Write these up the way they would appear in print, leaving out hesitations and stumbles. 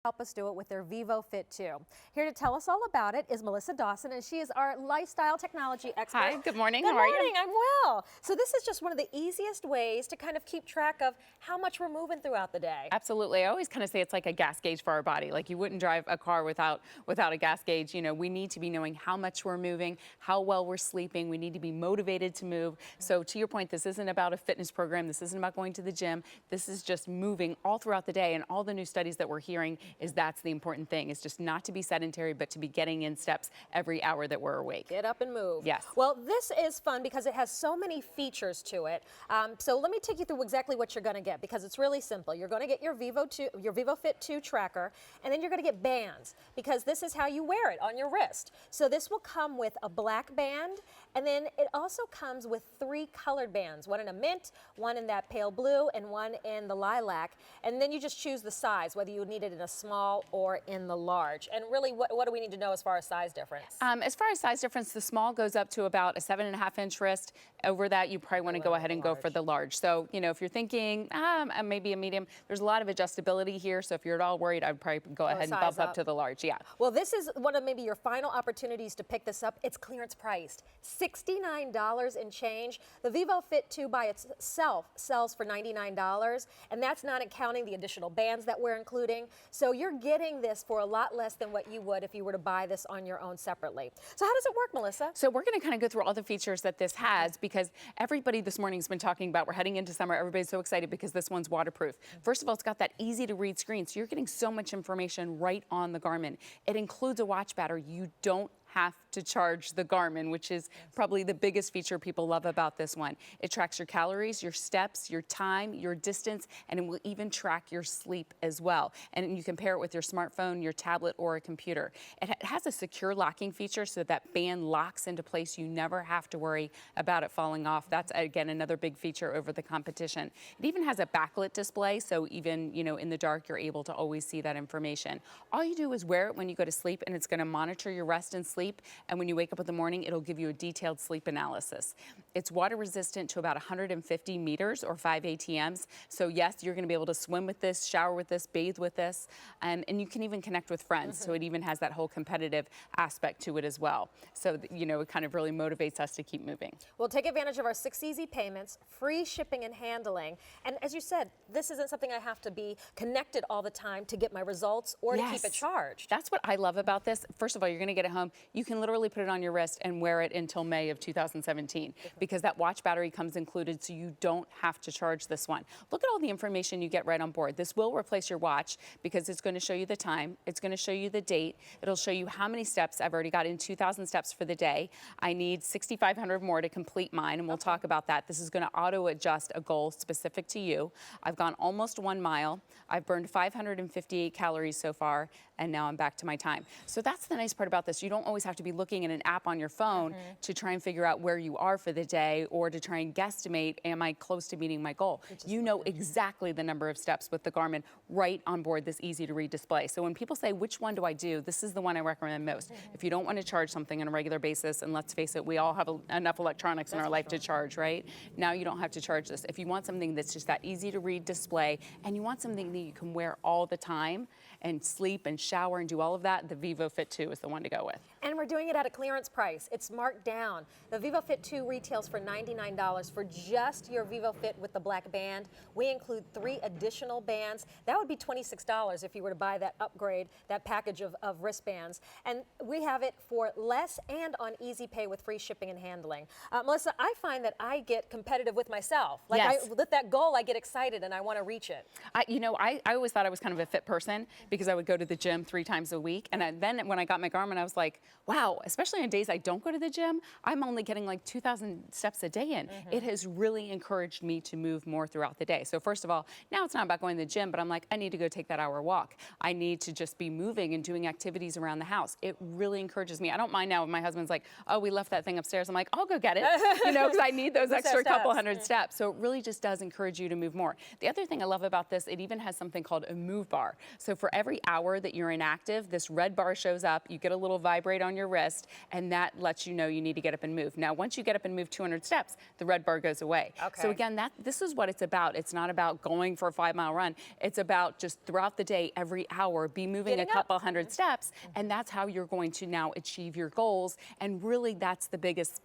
help us do it with their vivofit 2. Here to tell us all about it is Melissa Dawson, and she is our lifestyle technology expert. Hi, good morning. Good How are you? morning, I'm well. So this is just one of the easiest ways to kind of keep track of how much we're moving throughout the day. Absolutely. I always kind of say it's like a gas gauge for our body. Like you wouldn't drive a car without a gas gauge. You know, we need to be knowing how much we're moving, how well we're sleeping. We need to be motivated to move. So to your point, this isn't about a fitness program. This isn't about going to the gym. This is just moving all throughout the day. And all the new studies that we're hearing is that's the important thing, is just not to be sedentary, but to be getting in steps every hour that we're awake. Get up and move. Yes. Well, this is fun because it has so many features to it. So let me take you through exactly what you're going to get, because it's really simple. You're going to get your vivofit 2 tracker, and then you're going to get bands, because this is how you wear it on your wrist. So this will come with a black band, and then it also comes with 3 colored bands, one in a mint, one in that pale blue, and one in the lilac. And then you just choose the size, whether you need it in a small or in the large. And really, what do we need to know as far as size difference? As far as size difference, the small goes up to about a 7.5-inch wrist. Over that, you probably want to go ahead and go for the large. So, you know, if you're thinking maybe a medium, there's a lot of adjustability here. So if you're at all worried, I'd probably go ahead and bump up to the large. Yeah. Well, this is one of maybe your final opportunities to pick this up. It's clearance priced, $69 and change. The vivofit 2 by itself sells for $99, and that's not counting the additional bands that we're including. So you're getting this for a lot less than what you would if you were to buy this on your own separately. So how does it work, Melissa? So we're going to kind of go through all the features that this has, because everybody this morning has been talking about, we're heading into summer, everybody's so excited because this one's waterproof. First of all, it's got that easy to read screen, so you're getting so much information right on the Garmin. It includes a watch battery. You don't have to charge the Garmin, which is probably the biggest feature people love about this one. It tracks your calories, your steps, your time, your distance, and it will even track your sleep as well. And you can pair it with your smartphone, your tablet, or a computer. It has a secure locking feature so that band locks into place. You never have to worry about it falling off. That's, again, another big feature over the competition. It even has a backlit display, so even, you know, in the dark, you're able to always see that information. All you do is wear it when you go to sleep, and it's going to monitor your rest and sleep. And when you wake up in the morning, it'll give you a detailed sleep analysis. It's water resistant to about 150 meters or 5 ATMs. So yes, you're going to be able to swim with this, shower with this, bathe with this, and you can even connect with friends. So it even has that whole competitive aspect to it as well. So, you know, it kind of really motivates us to keep moving. Well, take advantage of our 6 easy payments, free shipping and handling. And as you said, this isn't something I have to be connected all the time to get my results or to keep it charged. That's what I love about this. First of all, you're going to get it home. You can literally put it on your wrist and wear it until May of 2017, because that watch battery comes included, so you don't have to charge this one. Look at all the information you get right on board. This will replace your watch, because it's going to show you the time, it's going to show you the date, it'll show you how many steps. I've already got in 2,000 steps for the day. I need 6,500 more to complete mine, and we'll talk about that. This is going to auto adjust a goal specific to you. I've gone almost 1 mile. I've burned 558 calories so far, and now I'm back to my time. So that's the nice part about this. You don't always have to be looking at an app on your phone to try and figure out where you are for the day, or to try and guesstimate, am I close to meeting my goal? You know exactly the number of steps with the Garmin right on board this easy to read display. So when people say, which one do I do? This is the one I recommend most. If you don't want to charge something on a regular basis, and let's face it, we all have enough electronics in our life to charge, right? Now you don't have to charge this. If you want something that's just that easy to read display, and you want something that you can wear all the time and sleep and shower and do all of that, the vivofit 2 is the one to go with. And we're doing it at a clearance price. It's marked down. The vivofit 2 retails for $99 for just your vivofit with the black band. We include 3 additional bands. That would be $26 if you were to buy that upgrade, that package of wristbands. And we have it for less and on easy pay with free shipping and handling. Melissa, I find that I get competitive with myself. Like with that goal, I get excited and I want to reach it. I always thought I was kind of a fit person, because I would go to the gym 3 times a week. And then when I got my Garmin, I was like, wow, especially on days I don't go to the gym, I'm only getting like 2,000 steps a day in. It has really encouraged me to move more throughout the day. So first of all, now it's not about going to the gym, but I'm like, I need to go take that hour walk. I need to just be moving and doing activities around the house. It really encourages me. I don't mind now when my husband's like, oh, we left that thing upstairs. I'm like, I'll go get it, you know, because I need those extra couple hundred steps. So it really just does encourage you to move more. The other thing I love about this, it even has something called a move bar. So for every hour that you're inactive, this red bar shows up. You get a little vibrator right on your wrist, and that lets you know you need to get up and move. Now, once you get up and move 200 steps, the red bar goes away. Okay. So again, this is what it's about. It's not about going for a 5-mile run. It's about just throughout the day, every hour, be moving Getting a couple up. hundred steps, and that's how you're going to now achieve your goals. And really, that's the biggest,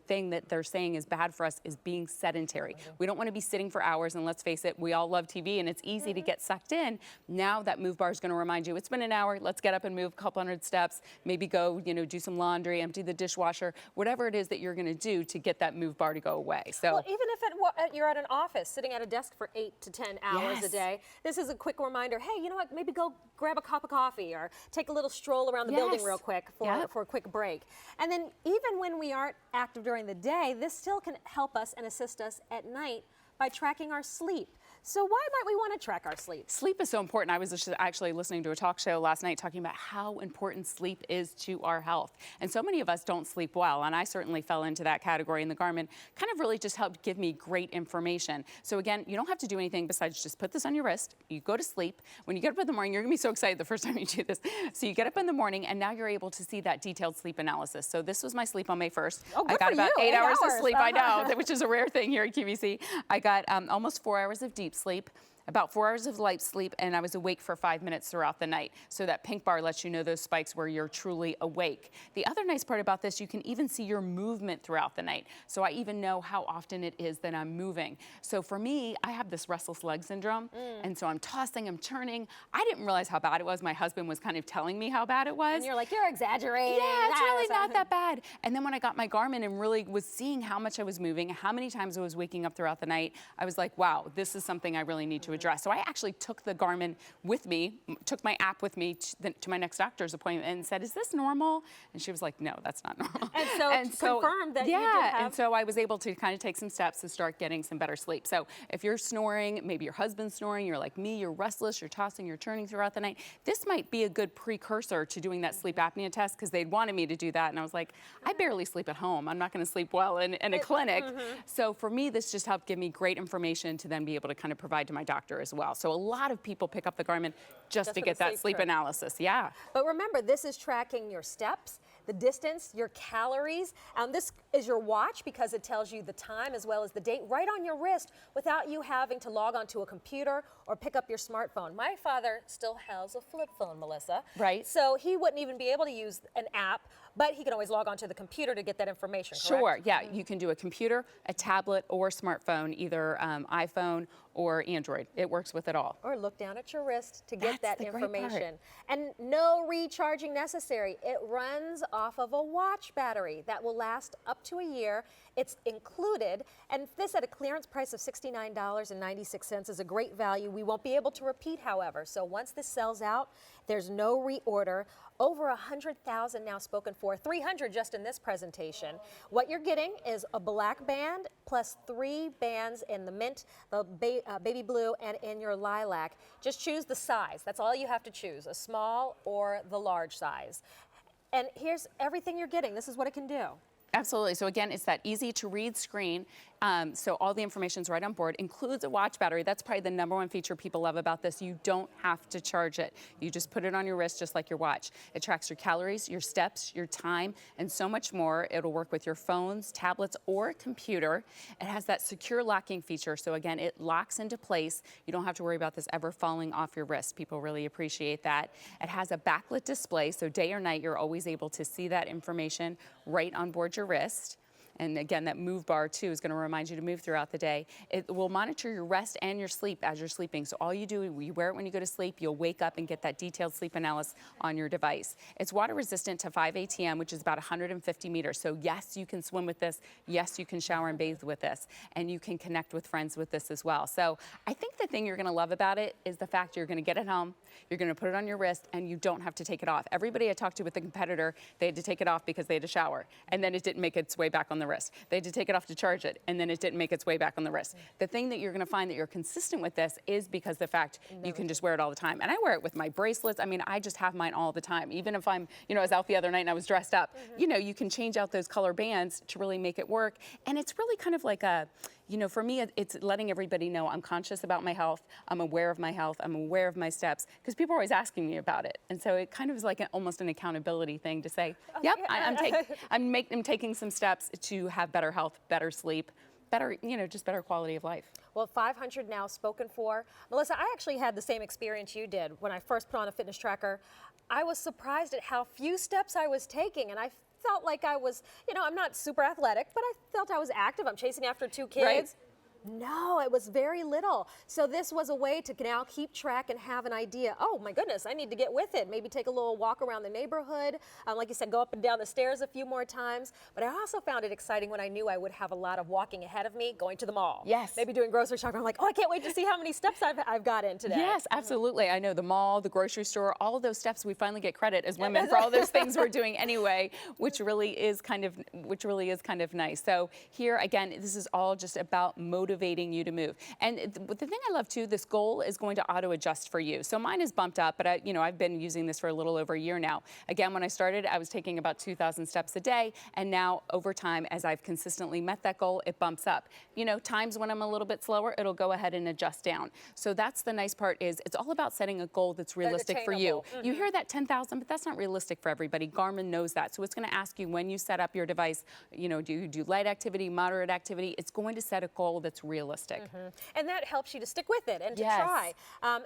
thing that they're saying is bad for us, is being sedentary. We don't want to be sitting for hours, and let's face it, we all love TV, and it's easy to get sucked in. Now that move bar is going to remind you, it's been an hour, let's get up and move a couple hundred steps, maybe go, do some laundry, empty the dishwasher, whatever it is that you're going to do to get that move bar to go away. So, well, even if you're at an office sitting at a desk for 8 to 10 hours a Yes. day, this is a quick reminder, hey, you know what, maybe go grab a cup of coffee or take a little stroll around the building Yes. real quick Yep. for a quick break. And then even when we aren't active during the day, this still can help us and assist us at night by tracking our sleep. So why might we want to track our sleep? sleep is so important. I was just actually listening to a talk show last night talking about how important sleep is to our health. And so many of us don't sleep well, and I certainly fell into that category. And the Garmin kind of really just helped give me great information. So again, you don't have to do anything besides just put this on your wrist. You go to sleep. When you get up in the morning, you're gonna be so excited the first time you do this. So you get up in the morning, and now you're able to see that detailed sleep analysis. So this was my sleep on May 1st. Oh, good I got for about you. 8 hours of hours. sleep, I know, which is a rare thing here at QVC. I got almost 4 hours of deep sleep, about 4 hours of light sleep, and I was awake for 5 minutes throughout the night. So that pink bar lets you know those spikes where you're truly awake. The other nice part about this, you can even see your movement throughout the night. So I even know how often it is that I'm moving. So for me, I have this restless leg syndrome, and so I'm tossing, I'm turning. I didn't realize how bad it was. My husband was kind of telling me how bad it was. And you're like, you're exaggerating. Yeah, it's really That's not that bad. And then when I got my Garmin and really was seeing how much I was moving, how many times I was waking up throughout the night, I was like, wow, this is something I really need to address. So I actually took the Garmin with me, took my app with me to my next doctor's appointment and said, is this normal? And she was like, no, that's not normal. And so confirmed that you did have... and so I was able to kind of take some steps to start getting some better sleep. So if you're snoring, maybe your husband's snoring, you're like me, you're restless, you're tossing, you're turning throughout the night, this might be a good precursor to doing that sleep apnea test, because they'd wanted me to do that. And I was like, I barely sleep at home. I'm not going to sleep well in a clinic. So for me, this just helped give me great information to then be able to kind of provide to my doctor as well. So a lot of people pick up the Garmin just to for get the that sleep track. analysis. Yeah. But remember, this is tracking your steps, the distance, your calories. This is your watch because it tells you the time as well as the date right on your wrist without you having to log onto a computer or pick up your smartphone. My father still has a flip phone, Melissa. Right. So he wouldn't even be able to use an app, but he can always log onto the computer to get that information, correct? Sure, yeah. You can do a computer, a tablet, or smartphone, either iPhone or Android. It works with it all. Or look down at your wrist to get That's that the great part. information. And no recharging necessary. It runs off of a watch battery that will last up to a year. It's included, and this at a clearance price of $69.96 is a great value. We won't be able to repeat, however. So once this sells out, there's no reorder. Over 100,000 now spoken for, 300 just in this presentation. What you're getting is a black band plus 3 bands in the mint, the baby blue, and in your lilac. Just choose the size. That's all you have to choose, a small or the large size. And here's everything you're getting. This is what it can do. Absolutely. So again, it's that easy to read screen. So all the information's right on board. Includes a watch battery. That's probably the #1 feature people love about this. You don't have to charge it. You just put it on your wrist just like your watch. It tracks your calories, your steps, your time, and so much more. It'll work with your phones, tablets, or computer. It has that secure locking feature. So again, it locks into place. You don't have to worry about this ever falling off your wrist. People really appreciate that. It has a backlit display. So day or night, you're always able to see that information right on board your wrist. And again, that move bar too is going to remind you to move throughout the day. It will monitor your rest and your sleep as you're sleeping. So all you do, you wear it when you go to sleep, you'll wake up and get that detailed sleep analysis on your device. It's water resistant to 5 ATM, which is about 150 meters. So yes, you can swim with this. Yes, you can shower and bathe with this. And you can connect with friends with this as well. So I think the thing you're going to love about it is the fact you're going to get it home, you're going to put it on your wrist, and you don't have to take it off. Everybody I talked to with the competitor, they had to take it off because they had to shower, and then it didn't make its way back on the wrist. They had to take it off to charge it, and then it didn't make its way back on the wrist. The thing that you're going to find that you're consistent with this is because the fact you can just wear it all the time. And I wear it with my bracelets. I mean, I just have mine all the time. Even if I'm, I was out the other night and I was dressed up, you can change out those color bands to really make it work. And it's really kind of like a, for me, it's letting everybody know I'm conscious about my health. I'm aware of my health. I'm aware of my steps, because people are always asking me about it. And so it kind of is like almost an accountability thing to say, yep, I'm taking some steps to have better health, better sleep, better, just better quality of life. Well, 500 now spoken for. Melissa, I actually had the same experience you did when I first put on a fitness tracker. I was surprised at how few steps I was taking, and I felt like I was, I'm not super athletic, but I felt I was active. I'm chasing after 2 kids. Right. No, it was very little. So this was a way to now keep track and have an idea. Oh my goodness, I need to get with it. Maybe take a little walk around the neighborhood. Like you said, go up and down the stairs a few more times. But I also found it exciting when I knew I would have a lot of walking ahead of me, going to the mall. Yes. Maybe doing grocery shopping. I'm like, oh, I can't wait to see how many steps I've got in today. Yes, absolutely. I know the mall, the grocery store, all of those steps, we finally get credit as women for all those things we're doing anyway, which really is kind of nice. So here again, this is all just about motivating you to move. And the thing I love too, this goal is going to auto adjust for you. So mine is bumped up, but I've been using this for a little over a year now. Again, when I started, I was taking about 2,000 steps a day, and now over time, as I've consistently met that goal, it bumps up. Times when I'm a little bit slower, it'll go ahead and adjust down. So that's the nice part, is it's all about setting a goal that's realistic for you. Mm-hmm. You hear that 10,000, but that's not realistic for everybody. Garmin knows that. So it's going to ask you, when you set up your device, do you do light activity, moderate activity? It's going to set a goal that's realistic. Mm-hmm. And that helps you to stick with it and to Yes. try.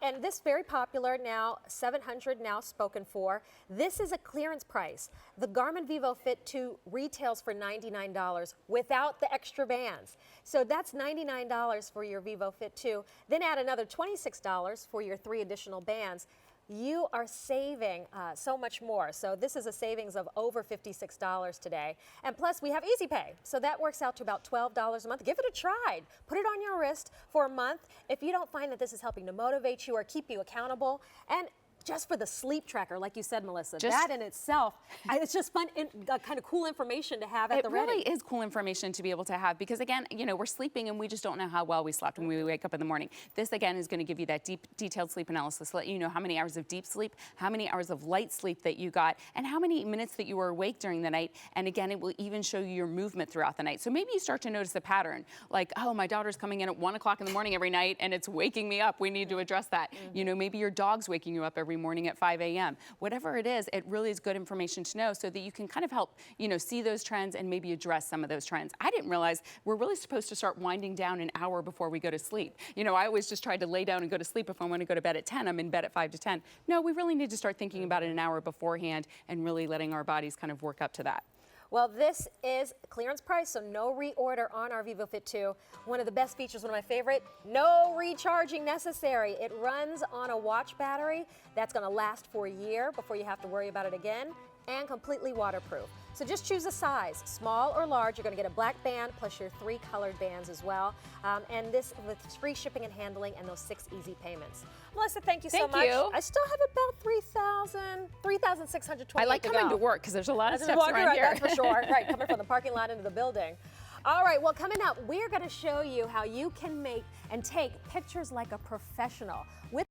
And this very popular now, 700 now spoken for. This is a clearance price. The Garmin vivofit 2 retails for $99 without the extra bands. So that's $99 for your vivofit 2. Then add another $26 for your 3 additional bands. You are saving so much more. So this is a savings of over $56 today. And plus, we have Easy Pay. So that works out to about $12 a month. Give it a try. Put it on your wrist for a month. If you don't find that this is helping to motivate you or keep you accountable, and just for the sleep tracker, like you said, Melissa, that in itself, it's just fun, kind of cool information to have at the ready. It really is cool information to be able to have, because again, we're sleeping and we just don't know how well we slept when we wake up in the morning. This again is going to give you that deep, detailed sleep analysis, let you know how many hours of deep sleep, how many hours of light sleep that you got, and how many minutes that you were awake during the night. And again, it will even show you your movement throughout the night. So maybe you start to notice a pattern, like, oh, my daughter's coming in at 1 o'clock in the morning every night and it's waking me up. We need to address that. Mm-hmm. Maybe your dog's waking you up every morning at 5 a.m. Whatever it is, it really is good information to know, so that you can kind of help, see those trends and maybe address some of those trends. I didn't realize we're really supposed to start winding down an hour before we go to sleep. I always just tried to lay down and go to sleep. If I want to go to bed at 10, I'm in bed at 5 to 10. No, we really need to start thinking about it an hour beforehand and really letting our bodies kind of work up to that. Well, this is clearance price, so no reorder on our vivofit 2. One of the best features, one of my favorite, no recharging necessary. It runs on a watch battery that's going to last for a year before you have to worry about it again, and completely waterproof. So just choose a size, small or large. You're going to get a black band plus your 3 colored bands as well. And this with free shipping and handling and those 6 easy payments. Melissa, thank you so much. Thank you. I still have about 3,620 I like coming to work because there's a lot of steps around right, here. that's for sure. Right, coming from the parking lot into the building. All right, well, coming up, we're going to show you how you can make and take pictures like a professional with